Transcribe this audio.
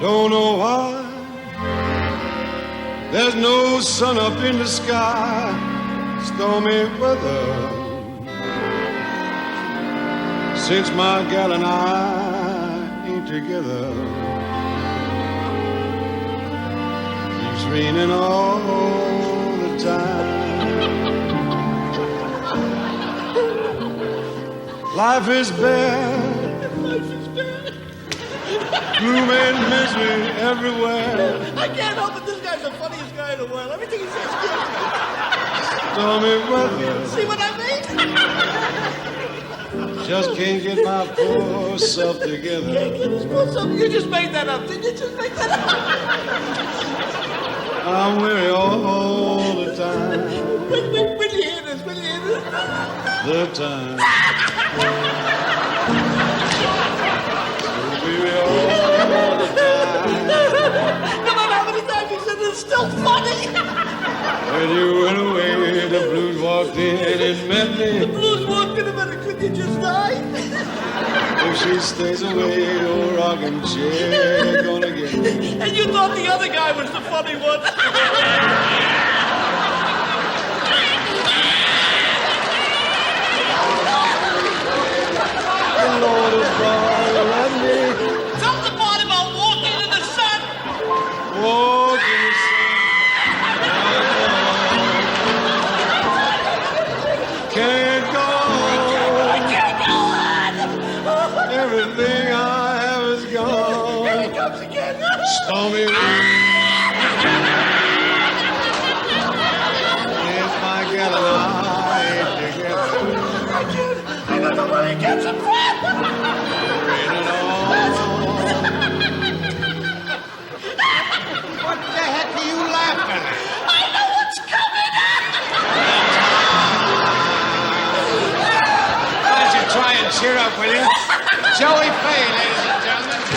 Don't know why there's no sun up in the sky. Stormy weather since my gal and I ain't together. Keeps raining all the time. Life is bad. Gloom and misery everywhere. I can't help it. This guy's the funniest guy in the world. Everything he says kills me. Stormy weather. See what I mean? Just can't get my poor self together. Can't get his poor self. You just made that up. Didn't you just make that up? I'm weary all the time. When you hear this? When you hear this? The time. No matter how many times you said it's still funny. When you went away, the blues walked in and met me. The blues walked in and met me. Could you just die? If she stays away, old rocking chair gonna get me. And you thought the other guy was the funny one. The Lord is gonna let me Tell the part about walking in the sun. walk in the sun. Can't go on. I can't go on. Everything I have is gone. Here he comes again. Stormy weather. Yes, my gal and I ain't together. I don't know where he gets it from. Raining all. What the heck are you laughing at? I know what's coming. Why don't you try and cheer up, will you? Joey Faye, ladies and gentlemen.